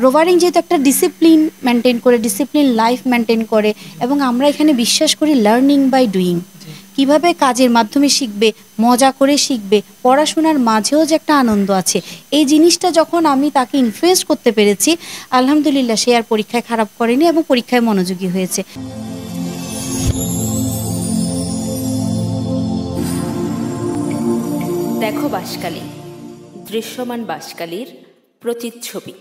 রোভারিং যেহেতু একটা discipline maintain করে, ডিসিপ্লিন লাইফ মেনটেন করে, এবং আমরা এখানে বিশ্বাস করি লার্নিং বাই ডুইং। কিভাবে কাজের মাধ্যমে শিখবে, মজা করে শিখবে, পড়াশোনার মাঝেও যে একটা আনন্দ আছে, এই জিনিসটা যখন আমি তাকে ইনফ্লুয়েন্স করতে পেরেছি, আলহামদুলিল্লাহ সে আর পরীক্ষায় খারাপ করেনি এবং পরীক্ষায় মনোযোগী হয়েছে। দেখো বাঁশখালী, দৃশ্যমান বাঁশখালীর প্রতিচ্ছবি।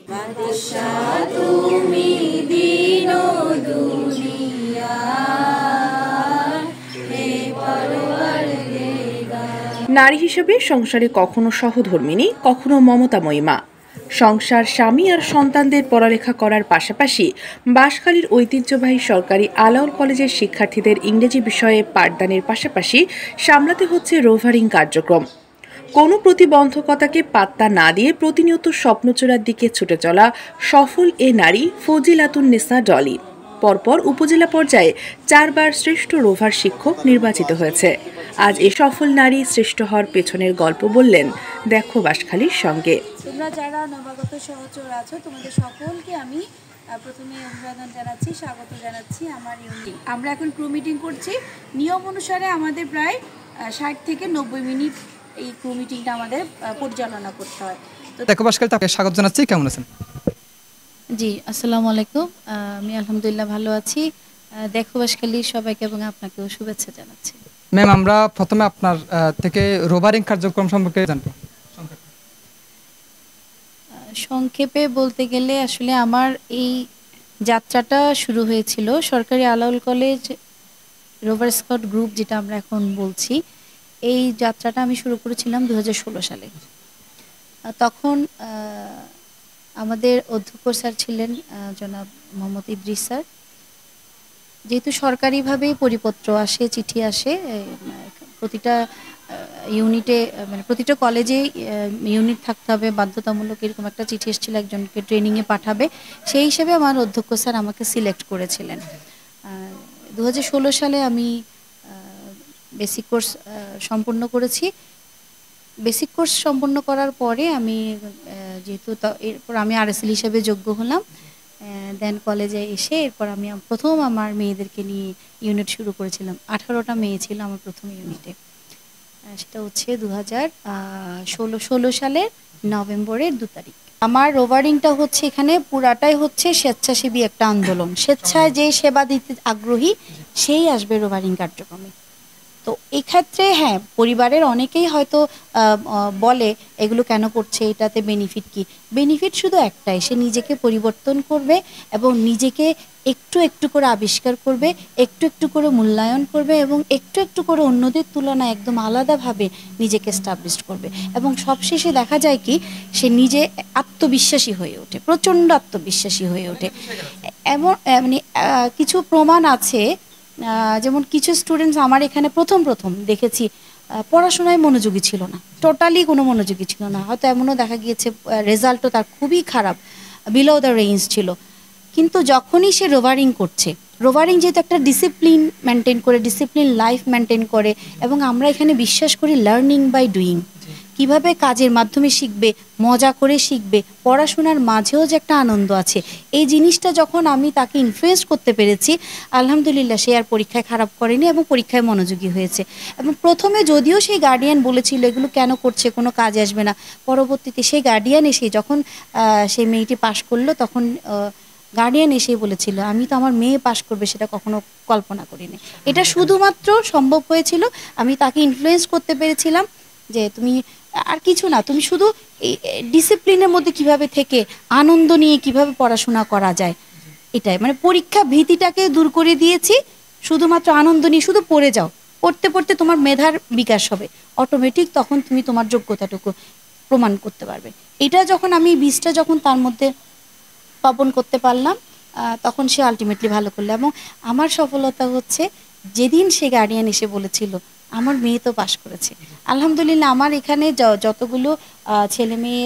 নারী হিসেবে সংসারে কখনো সহধর্মিণী, কখনো মমতাময়ী মা। সংসার, স্বামী আর সন্তানদের পড়ালেখা করার পাশাপাশি বাঁশখালীর ঐতিহ্যবাহী সরকারি আলাউল কলেজের শিক্ষার্থীদের ইংরেজি বিষয়ে পাঠদানের পাশাপাশি সামলাতে হচ্ছে রোভারিং কার্যক্রম। কোনো প্রতিবন্ধকতাকে পাত্তা না দিয়ে প্রতিনিয়ত স্বপ্নচূড়ার দিকে ছুটে চলা সফল এ নারী ফজিলাতুন্নেসা ডলি পরপর উপজেলা পর্যায়ে 4 বার শ্রেষ্ঠ রোভার শিক্ষক নির্বাচিত হয়েছে। আজ এই সফল নারী শ্রেষ্ঠ হওয়ার পেছনের গল্প বললেন দেখো বাঁশখালীর সঙ্গে। তোমরা যারা নবাগত সহচর আছো, তোমাদের সকলকে আমি প্রথমে অভিবাদন জানাচ্ছি, স্বাগত জানাচ্ছি আমার ইউনিট। আমরা এখন ক্রু মিটিং করছি। নিয়ম অনুসারে আমাদের প্রায় 60 থেকে 90 মিনিট এই ক্রু মিটিংটা আমাদের পরিচালনা করতে হয়। তো দেখো বাঁশখালী, তাকে স্বাগত জানাচ্ছি। কেমন আছেন? জি, আসসালামু আলাইকুম। আমি আলহামদুলিল্লাহ ভালো আছি। দেখো বাঁশখালী সবাইকে এবং আপনাকেও শুভেচ্ছা জানাচ্ছি। ম্যাম, আমরা প্রথমে আপনার থেকে রোভারিং কার্যক্রম সম্পর্কে জানবো। সংক্ষেপে বলতে গেলে আসলে আমার এই যাত্রাটা শুরু হয়েছিল সরকারি Alaol college rover scout group, যেটা আমরা এখন বলছি। এই যাত্রাটা আমি শুরু করেছিলাম 2016 সালে। তখন আমাদের অধ্যক্ষ স্যার ছিলেন জনাব মোহাম্মদ ইদ্রিস স্যার। যেহেতু সরকারিভাবেই পরিপত্র আসে, চিঠি আসে, প্রতিটা ইউনিটে মানে প্রতিটা কলেজে ইউনিট থাকতে হবে বাধ্যতামূলক, এরকম একটা চিঠি এসেছিল, একজনকে ট্রেনিংয়ে পাঠাবে। সেই হিসেবে আমার অধ্যক্ষ স্যার আমাকে সিলেক্ট করেছিলেন। 2016 সালে আমি বেসিক কোর্স সম্পূর্ণ করেছি। বেসিক কোর্স সম্পন্ন করার পরে আমি যেহেতু এরপর আমি আরএসএল হিসেবে যোগ্য হলাম। দেন কলেজে এসে এরপর আমি প্রথম আমার মেয়েদেরকে নিয়ে ইউনিট শুরু করেছিলাম। 18টা মেয়ে ছিল আমার প্রথম ইউনিটে। সেটা হচ্ছে 2016 সালের নভেম্বরের 2 তারিখ। আমার রোভারিংটা হচ্ছে এখানে পুরাটাই হচ্ছে স্বেচ্ছাসেবী একটা আন্দোলন। স্বেচ্ছায় যে সেবা দিতে আগ্রহী সেই আসবে রোভারিং কার্যক্রমে। তো এক্ষেত্রে হ্যাঁ, পরিবারের অনেকেই হয়তো বলে এগুলো কেন করছে, এটাতে বেনিফিট কি? বেনিফিট শুধু একটাই, সে নিজেকে পরিবর্তন করবে এবং নিজেকে একটু একটু করে আবিষ্কার করবে, একটু একটু করে মূল্যায়ন করবে এবং একটু একটু করে অন্যদের তুলনায় একদম আলাদাভাবে নিজেকে এস্টাবলিশ করবে। এবং সবশেষে দেখা যায় কি, সে নিজে আত্মবিশ্বাসী হয়ে ওঠে, প্রচণ্ড আত্মবিশ্বাসী হয়ে ওঠে। এমন মানে কিছু প্রমাণ আছে, যেমন কিছু স্টুডেন্টস আমার এখানে প্রথম দেখেছি পড়াশোনায় মনোযোগী ছিল না, টোটালি কোনো মনোযোগী ছিল না। হয়তো এমনও দেখা গিয়েছে রেজাল্টও তার খুবই খারাপ, বিলো দ্য রেঞ্জ ছিল। কিন্তু যখনই সে রোভারিং করছে, রোভারিং যেহেতু একটা ডিসিপ্লিন মেনটেন করে, ডিসিপ্লিন লাইফ মেনটেন করে, এবং আমরা এখানে বিশ্বাস করি লার্নিং বাই ডুইং। কিভাবে কাজের মাধ্যমে শিখবে, মজা করে শিখবে, পড়াশোনার মাঝেও যে একটা আনন্দ আছে, এই জিনিসটা যখন আমি তাকে ইনফ্লুয়েন্স করতে পেরেছি, আলহামদুলিল্লাহ সে আর পরীক্ষায় খারাপ করেনি এবং পরীক্ষায় মনোযোগী হয়েছে। এবং প্রথমে যদিও সেই গার্ডিয়ান বলেছিল এগুলো কেন করছে, কোনো কাজে আসবে না, পরবর্তীতে সেই গার্ডিয়ান এসে যখন সেই মেয়েটি পাশ করলো, তখন গার্ডিয়ান এসেই বলেছিল আমি তো আমার মেয়ে পাশ করবে সেটা কখনো কল্পনা করিনি। এটা শুধুমাত্র সম্ভব হয়েছিল আমি তাকে ইনফ্লুয়েন্স করতে পেরেছিলাম যে তুমি আর কিছু না, তুমি শুধু এই ডিসিপ্লিনের মধ্যে কিভাবে থেকে আনন্দ নিয়ে কিভাবে পড়াশোনা করা যায়, এটাই মানে পরীক্ষা ভীতিটাকে দূর করে দিয়েছি। শুধুমাত্র আনন্দ নিয়ে শুধু পড়ে যাও, পড়তে পড়তে তোমার মেধার বিকাশ হবে, অটোমেটিক তখন তুমি তোমার যোগ্যতাটুকু প্রমাণ করতে পারবে। এটা যখন আমি বীজটা যখন তার মধ্যে বপন করতে পারলাম, তখন সে আলটিমেটলি ভালো করলো। এবং আমার সফলতা হচ্ছে যেদিন সে গার্ডিয়ান এসে বলেছিল আমার মেয়ে তো পাশ করেছে। আলহামদুলিল্লাহ আমার এখানে যতগুলো ছেলে মেয়ে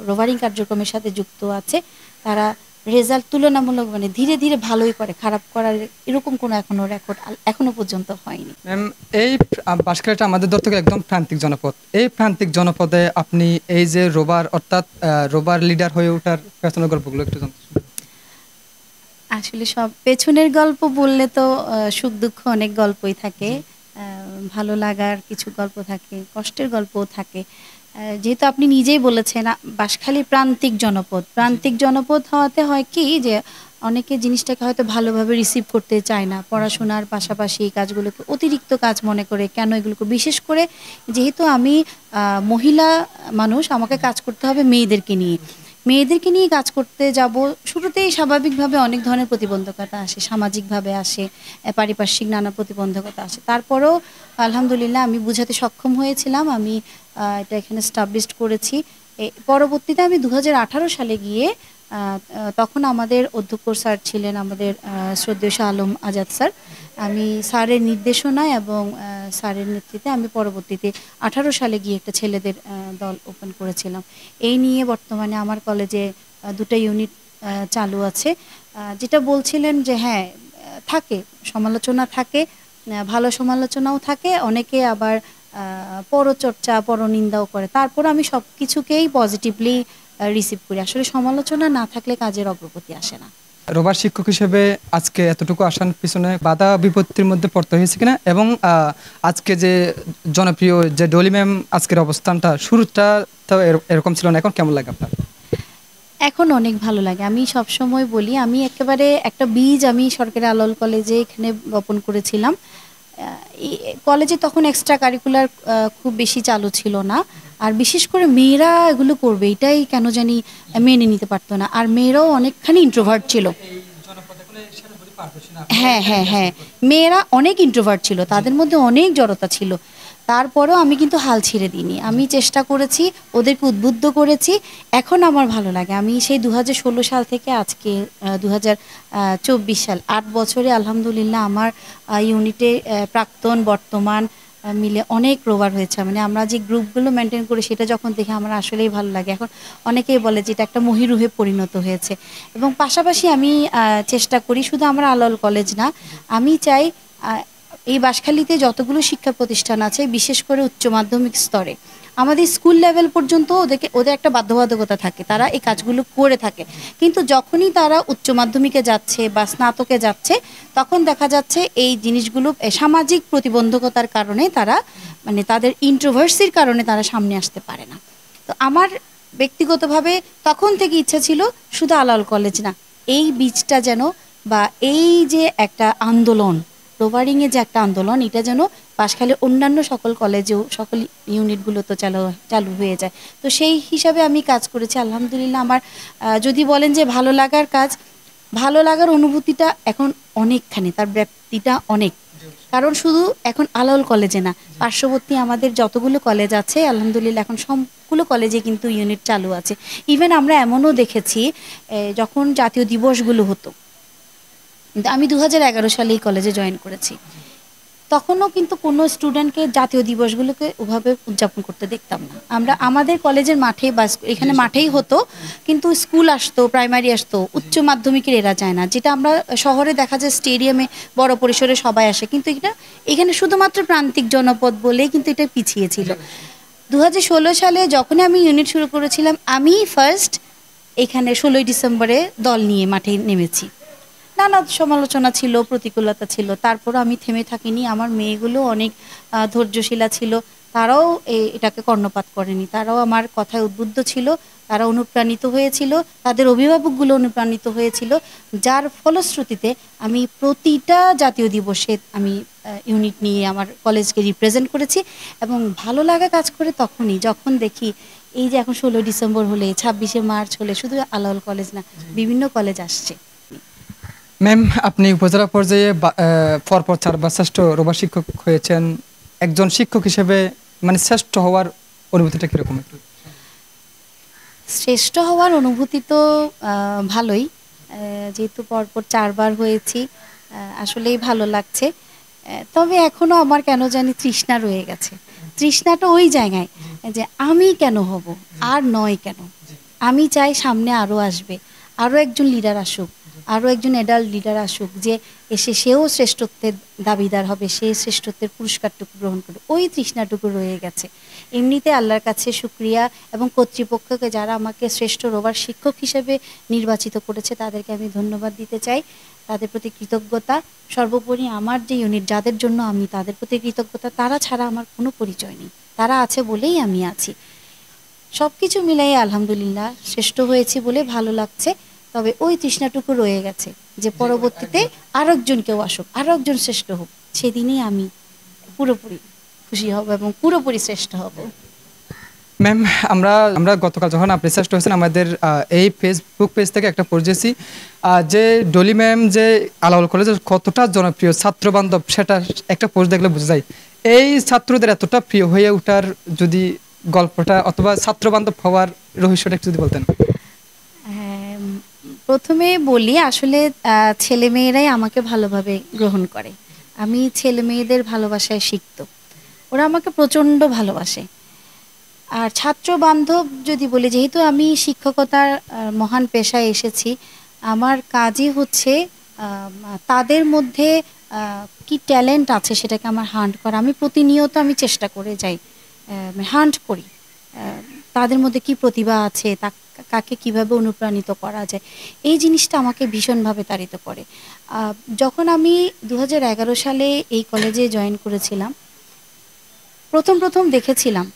রোভারিং কার্যক্রমের সাথে যুক্ত আছে, তারা রেজাল্ট তুলনামূলক মানে ধীরে ধীরে ভালোই করে, খারাপ করার এরকম কোনো এখনো রেকর্ড এখনো পর্যন্ত হয়নি। ম্যাম, এই বাঁশখালীটা আমাদের দর থেকে একদম প্রান্তিক জনপদ। এই প্রান্তিক জনপদে আপনি এই যে রোবার অর্থাৎ রোবার লিডার হয়ে ওঠার পেছনের গল্পগুলো একটু জানতে চাই। আসলে সব পেছনের গল্প বললে তো সুখ দুঃখ অনেক গল্পই থাকে, ভালো লাগার কিছু গল্প থাকে, কষ্টের গল্পও থাকে। যেহেতু আপনি নিজেই বলেছেন বাঁশখালী প্রান্তিক জনপদ, প্রান্তিক জনপদ হওয়াতে হয় কি যে অনেকে জিনিসটাকে হয়তো ভালোভাবে রিসিভ করতে চায় না, পড়াশোনার পাশাপাশি এই কাজগুলোকে অতিরিক্ত কাজ মনে করে। কেন এগুলোকে, বিশেষ করে যেহেতু আমি মহিলা মানুষ, আমাকে কাজ করতে হবে মেয়েদেরকে নিয়ে, মেয়েদেরকে নিয়ে কাজ করতে যাব। শুরুতেই স্বাভাবিকভাবে অনেক ধরনের প্রতিবন্ধকতা আসে, সামাজিকভাবে আসে, পারিপার্শ্বিক নানা প্রতিবন্ধকতা আসে। তারপরেও আলহামদুলিল্লাহ আমি বুঝাতে সক্ষম হয়েছিলাম, আমি এটা এখানে স্টাবলিশড করেছি। পরবর্তীতে আমি 2018 সালে গিয়ে তখন আমাদের অধ্যক্ষ স্যার ছিলেন আমাদের শ্রদ্ধেয় শাহ আলম আজাদ স্যার। আমি স্যারের নির্দেশনায় এবং স্যারের নেতৃত্বে আমি পরবর্তীতে 18 সালে গিয়ে একটা ছেলেদের দল ওপেন করেছিলাম। এই নিয়ে বর্তমানে আমার কলেজে দুটো ইউনিট চালু আছে। যেটা বলছিলেন যে হ্যাঁ, থাকে সমালোচনা, থাকে ভালো সমালোচনাও থাকে, অনেকে আবার পরচর্চা পরনিন্দাও করে। তারপর আমি সব কিছুকেই পজিটিভলি রিসিভ করি। আসলে সমালোচনা না থাকলে কাজের অগ্রগতি আসে না। রোবার শিক্ষক হিসেবে আজকে এতটুকু আসার পিছনে বাধা বিপত্তির মধ্যে পড়তে হয়েছে কিনা, এবং আজকে যে জনপ্রিয় যে ডলি ম্যাম আজকের অবস্থানটা, শুরুটা তো এরকম ছিল না, এখন কেমন লাগে আপনার? এখন অনেক ভালো লাগে। আমি সবসময় বলি, আমি একেবারে একটা বীজ আমি সরকারি আলাওল কলেজে এখানে বপন করেছিলাম। এই কলেজে তখন এক্সট্রা কারিকুলার খুব বেশি চালু ছিল না, আর বিশেষ করে মেয়েরা এগুলো করবে এটাই কেন জানি মেনে নিতে পারতো না। আর মেয়েরাও অনেকখানি ইন্ট্রোভার্ট ছিল। হ্যাঁ হ্যাঁ হ্যাঁ, মেয়েরা অনেক ইন্ট্রোভার্ট ছিল, তাদের মধ্যে অনেক জড়তা ছিল। তারপরেও আমি কিন্তু হাল ছেড়ে দিইনি, আমি চেষ্টা করেছি, ওদেরকে উদ্বুদ্ধ করেছি। এখন আমার ভালো লাগে, আমি সেই 2016 সাল থেকে আজকে 2024 সাল, 8 বছরে আলহামদুলিল্লাহ আমার ইউনিটে প্রাক্তন বর্তমান মিলে অনেক রোভার হয়েছে। মানে আমরা যে গ্রুপগুলো মেনটেন করি সেটা যখন দেখে আমার আসলেই ভালো লাগে। এখন অনেকেই বলে যে এটা একটা মহিরুহে পরিণত হয়েছে। এবং পাশাপাশি আমি চেষ্টা করি, শুধু আমার আলাওল কলেজ না, আমি চাই এই বাঁশখালীতে যতগুলো শিক্ষা প্রতিষ্ঠান আছে, বিশেষ করে উচ্চ মাধ্যমিক স্তরে, আমাদের স্কুল লেভেল পর্যন্ত ওদের একটা বাধ্যবাধকতা থাকে, তারা এই কাজগুলো করে থাকে। কিন্তু যখনই তারা উচ্চ মাধ্যমিকে যাচ্ছে বা স্নাতকে যাচ্ছে, তখন দেখা যাচ্ছে এই জিনিসগুলো সামাজিক প্রতিবন্ধকতার কারণে তারা, মানে তাদের ইন্ট্রোভার্সির কারণে তারা সামনে আসতে পারে না। তো আমার ব্যক্তিগতভাবে তখন থেকে ইচ্ছা ছিল শুধু আলাওল কলেজ না, এই বীজটা যেন, বা এই যে একটা আন্দোলন, রোভারিংয়ে যে একটা আন্দোলন, এটা যেন বাঁশখালীর অন্যান্য সকল কলেজেও, সকল ইউনিটগুলোতে চালু হয়ে যায়। তো সেই হিসাবে আমি কাজ করেছি আলহামদুলিল্লাহ। আমার যদি বলেন যে ভালো লাগার কাজ, ভালো লাগার অনুভূতিটা এখন অনেকখানি, তার ব্যাপ্তিটা অনেক। কারণ শুধু এখন আলাওল কলেজে না, পার্শ্ববর্তী আমাদের যতগুলো কলেজ আছে আলহামদুলিল্লাহ এখন সবগুলো কলেজে কিন্তু ইউনিট চালু আছে। ইভেন আমরা এমনও দেখেছি, যখন জাতীয় দিবসগুলো হতো, কিন্তু আমি 2011 সালে এই কলেজে জয়েন করেছি, তখনও কিন্তু কোনো স্টুডেন্টকে জাতীয় দিবসগুলোকে ওভাবে উদযাপন করতে দেখতাম না। আমরা আমাদের কলেজের মাঠে বা এখানে মাঠেই হতো, কিন্তু স্কুল আসতো, প্রাইমারি আসতো, উচ্চ মাধ্যমিকের এরা যায় না। যেটা আমরা শহরে দেখা যায় স্টেডিয়ামে বড় পরিসরে সবাই আসে, কিন্তু এটা এখানে শুধুমাত্র প্রান্তিক জনপদ বলেই কিন্তু এটা পিছিয়ে ছিল। 2016 সালে যখনই আমি ইউনিট শুরু করেছিলাম, আমি ফার্স্ট এখানে 16ই ডিসেম্বরে দল নিয়ে মাঠে নেমেছি। নানা সমালোচনা ছিল, প্রতিকূলতা ছিল, তারপরও আমি থেমে থাকিনি। আমার মেয়েগুলো অনেক ধৈর্যশীলা ছিল, তারাও এটাকে কর্ণপাত করেনি, তারাও আমার কথায় উদ্বুদ্ধ ছিল, তারা অনুপ্রাণিত হয়েছিল, তাদের অভিভাবকগুলো অনুপ্রাণিত হয়েছিল, যার ফলশ্রুতিতে আমি প্রতিটা জাতীয় দিবসে আমি ইউনিট নিয়ে আমার কলেজকে রিপ্রেজেন্ট করেছি। এবং ভালো লাগা কাজ করে তখনই যখন দেখি এই যে এখন 16 ডিসেম্বর হলে, 26শে মার্চ হলে শুধু আলাওল কলেজ না, বিভিন্ন কলেজ আসছে। ম্যাম, আপনি উপজেলা পর্যায়ে পরপর 4 বার শ্রেষ্ঠ রোবার শিক্ষক হয়েছেন। একজন শিক্ষক হিসেবে মানে শ্রেষ্ঠ হওয়ার অনুভূতিটা কিরকম? শ্রেষ্ঠ হওয়ার অনুভূতি তো ভালোই, যেহেতু পরপর 4 বার হয়েছি, আসলেই ভালো লাগছে। তবে এখনও আমার কেন জানি তৃষ্ণা রয়ে গেছে। তৃষ্ণাটা ওই জায়গায় যে আমি কেন হব, আর নয় কেন, আমি চাই সামনে আরও আসবে, আরও একজন লিডার আসুক, আরও একজন অ্যাডাল্ট লিডার আসুক, যে এসে সেও শ্রেষ্ঠত্বের দাবিদার হবে, সে শ্রেষ্ঠত্বের পুরস্কারটুকু গ্রহণ করবে, ওই তৃষ্ণাটুকু রয়ে গেছে। এমনিতে আল্লাহর কাছে শুকরিয়া, এবং কর্তৃপক্ষকে যারা আমাকে শ্রেষ্ঠ রোভার শিক্ষক হিসেবে নির্বাচিত করেছে তাদেরকে আমি ধন্যবাদ দিতে চাই, তাদের প্রতি কৃতজ্ঞতা। সর্বোপরি আমার যে ইউনিট, যাদের জন্য আমি, তাদের প্রতি কৃতজ্ঞতা। তারা ছাড়া আমার কোনো পরিচয় নেই, তারা আছে বলেই আমি আছি। সব কিছু মিলাই আলহামদুলিল্লাহ শ্রেষ্ঠ হয়েছি বলে ভালো লাগছে। তবে ওই তৃষ্ণাটুকু রয়ে গেছে যে পরবর্তীতে আরও একজন আসুক, আরও একজন শ্রেষ্ঠ হোক, সেদিনই আমি পুরোপুরি খুশি হব এবং পুরোপুরি শ্রেষ্ঠ হব। ম্যাম, আমরা আমরা গতকাল যখন আপনি শ্রেষ্ঠ হয়েছেন, আমাদের এই ফেসবুক পেজ থেকে একটা পোস্ট দিয়েছি যে ডলি ম্যাম যে আলাউল কলেজের কতটা জনপ্রিয় ছাত্র বান্ধব, সেটা একটা পোস্ট দেখলে বোঝা যায়। এই ছাত্রদের এতটা প্রিয় হয়ে ওঠার যদি গল্পটা অথবা ছাত্র বান্ধব হওয়ার রহস্যটা একটু যদি বলতেন। হ্যাঁ, প্রথমে বলি আসলে ছেলে মেয়েরাই আমাকে ভালোভাবে গ্রহণ করে। আমি ছেলে মেয়েদের ভালোবাসায় সিক্ত, ওরা আমাকে প্রচণ্ড ভালোবাসে। আর ছাত্র বান্ধব যদি বলি, যেহেতু আমি শিক্ষকতার মহান পেশায় এসেছি, আমার কাজই হচ্ছে তাদের মধ্যে কি ট্যালেন্ট আছে সেটাকে আমার হান্ট করা। আমি প্রতিনিয়ত আমি চেষ্টা করে যাই, হান্ট করি তাদের মধ্যে কি প্রতিভা আছে, কাকে কিভাবে অনুপ্রাণিত করা যায়। এই জিনিসটা আমাকে ভীষণভাবে তাড়িত করে। যখন আমি 2011 সালে এই কলেজে জয়েন করেছিলাম, প্রথম দেখেছিলাম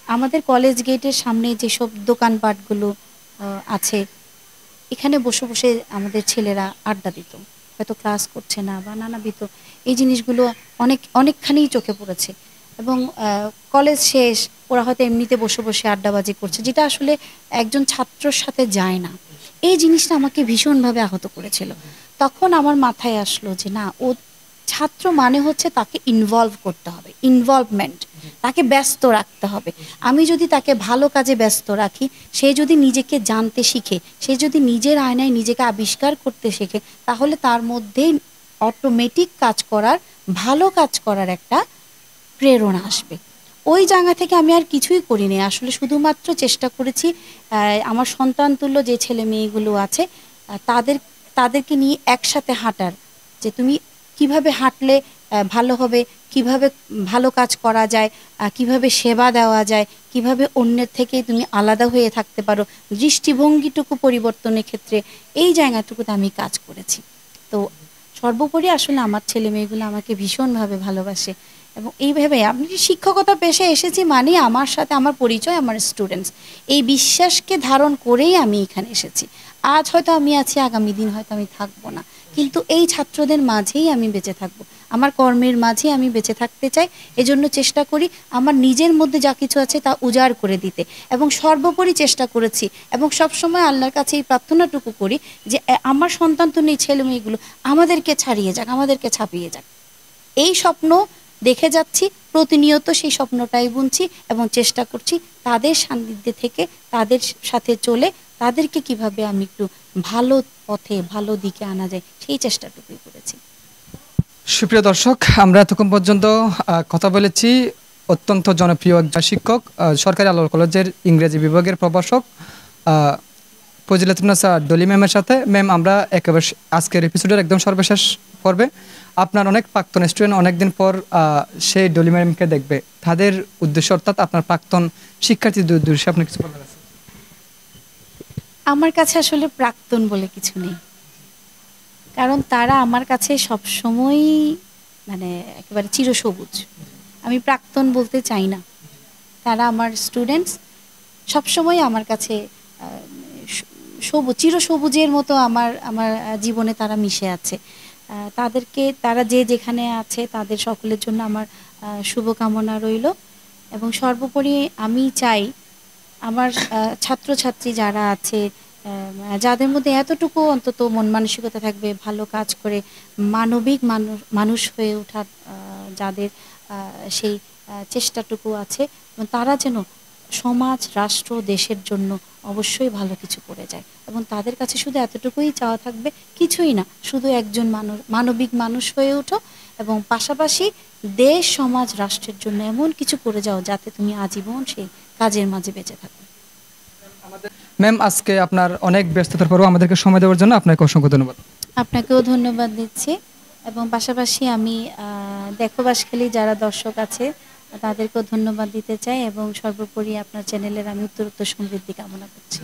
আমাদের কলেজ গেটের সামনে যেসব দোকানপাটগুলো আছে, এখানে বসে বসে আমাদের ছেলেরা আড্ডা দিত, হয়তো ক্লাস করছে না বা নানাবিধ এই জিনিসগুলো অনেকখানি চোখে পড়েছে। এবং কলেজ শেষ, ওরা হয়তো এমনিতে বসে বসে আড্ডাবাজি করছে, যেটা আসলে একজন ছাত্রর সাথে যায় না। এই জিনিসটা আমাকে ভীষণভাবে আহত করেছিল। তখন আমার মাথায় আসলো যে না, ও ছাত্র মানে হচ্ছে তাকে ইনভলভ করতে হবে, ইনভলভমেন্ট, তাকে ব্যস্ত রাখতে হবে। আমি যদি তাকে ভালো কাজে ব্যস্ত রাখি, সে যদি নিজেকে জানতে শিখে, সে যদি নিজের আয়নায় নিজেকে আবিষ্কার করতে শেখে, তাহলে তার মধ্যে অটোমেটিক কাজ করার, ভালো কাজ করার একটা প্রেরণা আসবে। ওই জায়গা থেকে আমি আর কিছুই করিনি, আসলে শুধুমাত্র চেষ্টা করেছি আমার সন্তান তুল্য যে ছেলে মেয়েগুলো আছে তাদেরকে নিয়ে একসাথে হাঁটার, যে তুমি কিভাবে হাঁটলে ভালো হবে, কিভাবে ভালো কাজ করা যায়, কিভাবে সেবা দেওয়া যায়, কিভাবে অন্যের থেকে তুমি আলাদা হয়ে থাকতে পারো, দৃষ্টিভঙ্গিটুকু পরিবর্তনের ক্ষেত্রে এই জায়গাটুকুতে আমি কাজ করেছি। তো সর্বোপরি আসলে আমার ছেলে মেয়েগুলো আমাকে ভীষণভাবে ভালোবাসে। এবং এইভাবে আমি শিক্ষকতা পেশায় এসেছি মানে আমার সাথে আমার পরিচয় আমার স্টুডেন্টস, এই বিশ্বাসকে ধারণ করেই আমি এখানে এসেছি। আজ হয়তো আমি আছি, আগামী দিন হয়তো আমি থাকবো না, কিন্তু এই ছাত্রদের মাঝেই আমি বেঁচে থাকবো, আমার কর্মের মাঝেই আমি বেঁচে থাকতে চাই। এজন্য চেষ্টা করি আমার নিজের মধ্যে যা কিছু আছে তা উজাড় করে দিতে, এবং সর্বোপরি চেষ্টা করেছি এবং সবসময় আল্লাহর কাছে এই প্রার্থনাটুকু করি যে আমার সন্তান তো নেই, ছেলে মেয়েগুলো আমাদেরকে ছাড়িয়ে যাক, আমাদেরকে ছাপিয়ে যাক। এই স্বপ্ন দেখে যাচ্ছি, প্রতিনিয়ত সেই স্বপ্নটাই বুনছি এবং চেষ্টা করছি তাদের সান্নিধ্যে থেকে, তাদের সাথে চলে, তাদেরকে কিভাবে আমি একটু ভালো পথে, ভালো দিকে আনা যায়, সেই চেষ্টাটুকুই করেছি। সুপ্রিয় দর্শক, আমরা এতক্ষণ পর্যন্ত কথা বলেছি অত্যন্ত জনপ্রিয় একজন শিক্ষক, সরকারি আলাউল কলেজের ইংরেজি বিভাগের প্রভাষক ফজিলাতুন্নেসা ডলি ম্যামের সাথে। ম্যাম, আমরা একেবারে আজকের এপিসোডের একদম সর্বশেষ পর্বে, আপনার অনেক প্রাক্তন স্টুডেন্ট অনেকদিন পর সেই ডলি ম্যামকে দেখবে, তাদের উদ্দেশ্য অর্থাৎ আপনার প্রাক্তন শিক্ষার্থীদের উদ্দেশ্যে আপনি কিছু বলার আছে? আমার কাছে আসলে প্রাক্তন বলে কিছু নেই, কারণ তারা আমার কাছে সবসময়ই মানে একেবারে চিরসবুজ। আমি প্রাক্তন বলতে চাই না, তারা আমার স্টুডেন্টস, সবসময় আমার কাছে চিরসবুজের মতো আমার আমার জীবনে তারা মিশে আছে। তারা যে যেখানে আছে তাদের সকলের জন্য আমার শুভকামনা রইল। এবং সর্বোপরি আমি চাই আমার ছাত্রছাত্রী যারা আছে, যাদের মধ্যে এতটুকু অন্তত মন মানসিকতা থাকবে ভালো কাজ করে মানবিক মানুষ হয়ে ওঠার, যাদের সেই চেষ্টাটুকু আছে, তারা যেন সমাজ, রাষ্ট্র, দেশের জন্য অবশ্যই ভালো কিছু করে যায়। এবং তাদের কাছে শুধু এতটুকুই চাওয়া থাকবে, কিছুই না, শুধু একজন মানবিক মানুষ হয়ে ওঠো এবং পাশাপাশি দেশ, সমাজ, রাষ্ট্রের জন্য এমন কিছু করে যাও যাতে তুমি আজীবন সেই কাজের মাঝে বেঁচে থাকো। ম্যাম আজকে আপনার অনেক ব্যস্ততার পরেও আমাদেরকে সময় দেওয়ার জন্য আপনাকে অসংখ্য ধন্যবাদ। আপনাকেও ধন্যবাদ দিচ্ছি এবং পাশাপাশি আমি দেখো বাঁশখালী যারা দর্শক আছে তাদেরকেও ধন্যবাদ দিতে চাই এবং সর্বোপরি আপনার চ্যানেলের আমি উত্তরোত্তর সমৃদ্ধি কামনা করছি।